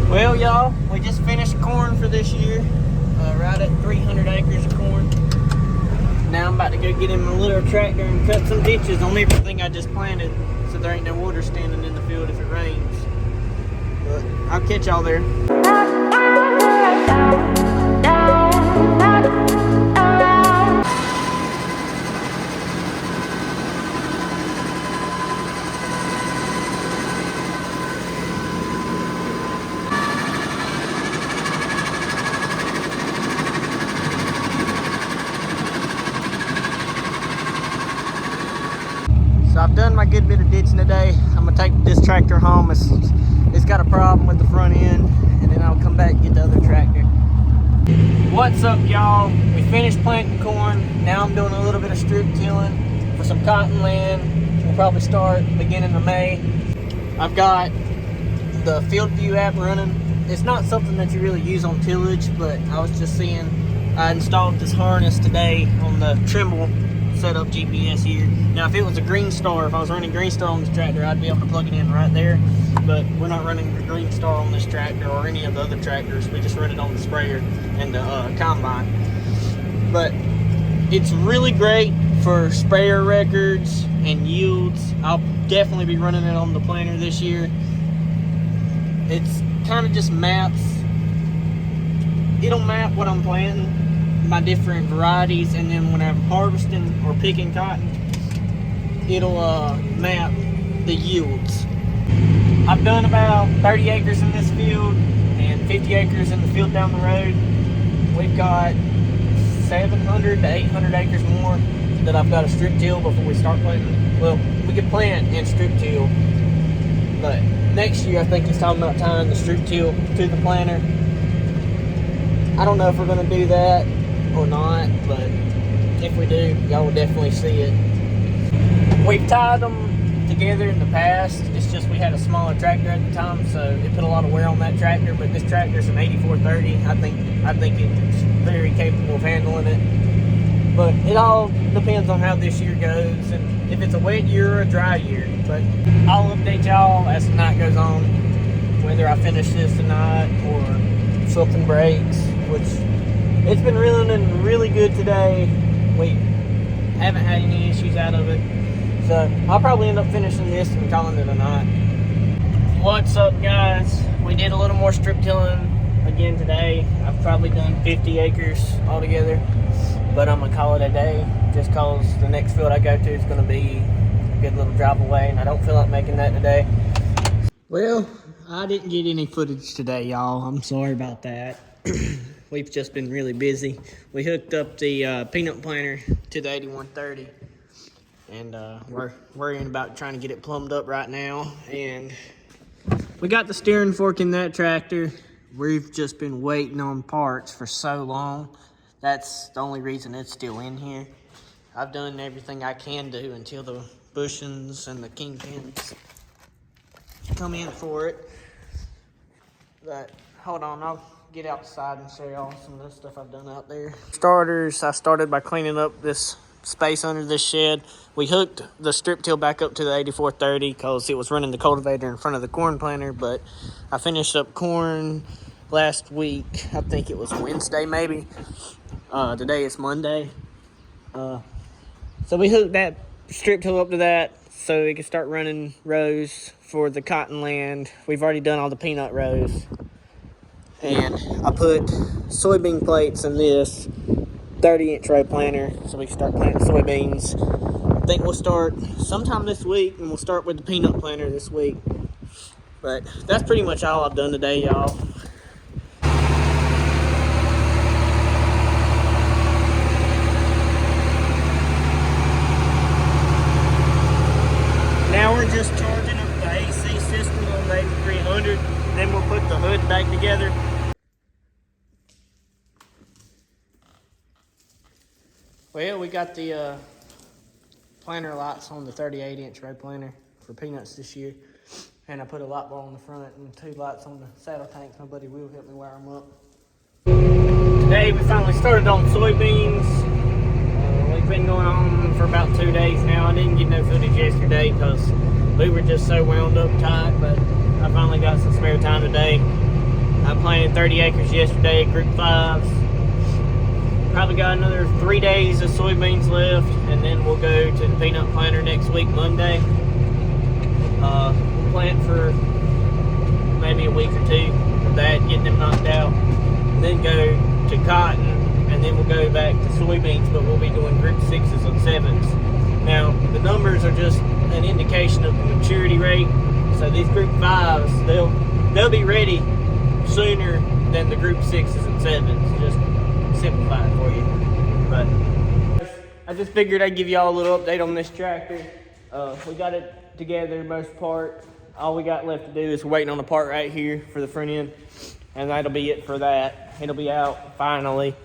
Well, y'all, we just finished corn for this year, right at 300 acres of corn. Now I'm about to go get him a little tractor and cut some ditches on everything I just planted, so there ain't no water standing in the field if it rains. But I'll catch y'all there. So I've done my good bit of ditching today. I'm gonna take this tractor home. It's got a problem with the front end, and then I'll come back and get the other tractor. What's up, y'all? We finished planting corn. Now I'm doing a little bit of strip tilling for some cotton land. We'll probably start beginning of May. I've got the Field View app running. It's not something that you really use on tillage, but I was just seeing, I installed this harness today on the Trimble setup GPS here. Now if it was a Green Star, if I was running Green Star on this tractor, I'd be able to plug it in right there, but we're not running the Green Star on this tractor or any of the other tractors. We just run it on the sprayer and the combine. But it's really great for sprayer records and yields. I'll definitely be running it on the planter this year. It's kind of just maps, it'll map what I'm planting, my different varieties, and then when I'm harvesting or picking cotton, it'll map the yields. I've done about 30 acres in this field and 50 acres in the field down the road. We've got 700 to 800 acres more that I've got to strip till before we start planting. Well, we could plant and strip till, but next year I think he's talking about tying the strip till to the planter. I don't know if we're going to do that or not, but if we do, y'all will definitely see it. We've tied them together in the past. It's just we had a smaller tractor at the time, so it put a lot of wear on that tractor. But this tractor's an 8430. I think it's very capable of handling it. But it all depends on how this year goes and if it's a wet year or a dry year. But I'll update y'all as the night goes on, whether I finish this tonight or something breaks, which it's been running really good today. We haven't had any issues out of it. So I'll probably end up finishing this and calling it a night. What's up, guys? We did a little more strip tilling again today. I've probably done 50 acres altogether, but I'm gonna call it a day just cause the next field I go to is gonna be a good little drive away, and I don't feel like making that today. Well, I didn't get any footage today, y'all. I'm sorry about that. We've just been really busy. We hooked up the peanut planter to the 8130, and we're worrying about trying to get it plumbed up right now. And we got the steering fork in that tractor. We've just been waiting on parts for so long. That's the only reason it's still in here. I've done everything I can do until the bushings and the kingpins come in for it. But hold on, I'll get outside and show y'all some of the stuff I've done out there. Starters, I started by cleaning up this space under this shed. We hooked the strip till back up to the 8430 because it was running the cultivator in front of the corn planter, but I finished up corn last week. I think it was Wednesday maybe. Today is Monday. So we hooked that strip till up to that so we can start running rows for the cotton land. We've already done all the peanut rows. And I put soybean plates in this 30-inch row planter so we can start planting soybeans. I think we'll start sometime this week, and we'll start with the peanut planter this week. But that's pretty much all I've done today, y'all. Now we're just charging up the AC system on the 8300. Then we'll put the hood back together. Well, we got the planter lights on the 38-inch row planter for peanuts this year. And I put a light bar on the front and 2 lights on the saddle tanks. My buddy Will helped me wire them up. Today we finally started on soybeans. We've been going on for about 2 days now. I didn't get no footage yesterday because we were just so wound up tight, but I finally got some spare time today. I planted 30 acres yesterday at Group 5s. Probably got another 3 days of soybeans left, and then we'll go to the peanut planter next week, Monday. We'll plant for maybe a week or two of that, getting them knocked out, and then go to cotton, and then we'll go back to soybeans, but we'll be doing Group 6s and 7s. Now, the numbers are just an indication of the maturity rate. So these Group 5s, they'll be ready sooner than the Group 6s and 7s. Just simplify it for you. But I just figured I'd give y'all a little update on this tractor. We got it together most part. All we got left to do is waiting on the part right here for the front end, and that'll be it for that. It'll be out finally.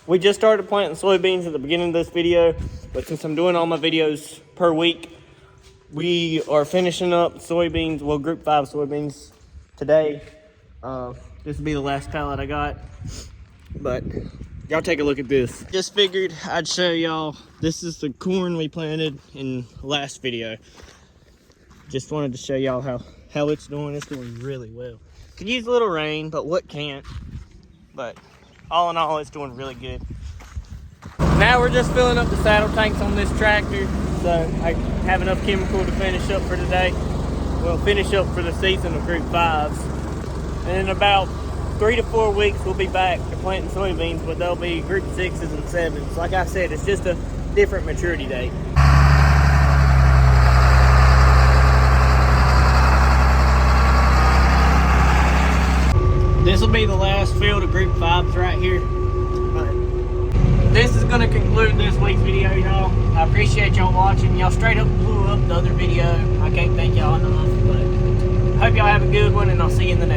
We just started planting soybeans at the beginning of this video, but since I'm doing all my videos per week, we are finishing up soybeans, well, Group 5 soybeans today. This will be the last pallet I got, but y'all take a look at this. Just figured I'd show y'all, this is the corn we planted in the last video. Just wanted to show y'all how it's doing. It's doing really well. Could use a little rain, but what can't? But all in all, it's doing really good. Now we're just filling up the saddle tanks on this tractor, so I have enough chemical to finish up for today. We'll finish up for the season of Group 5s. And in about 3 to 4 weeks, we'll be back to planting soybeans, but they'll be Group 6s and 7s. Like I said, it's just a different maturity date. This will be the last field of Group 5s right here. But this is going to conclude this week's video, y'all. I appreciate y'all watching. Y'all straight up blew up the other video. I can't thank y'all enough, but I hope y'all have a good one, and I'll see you in the next one.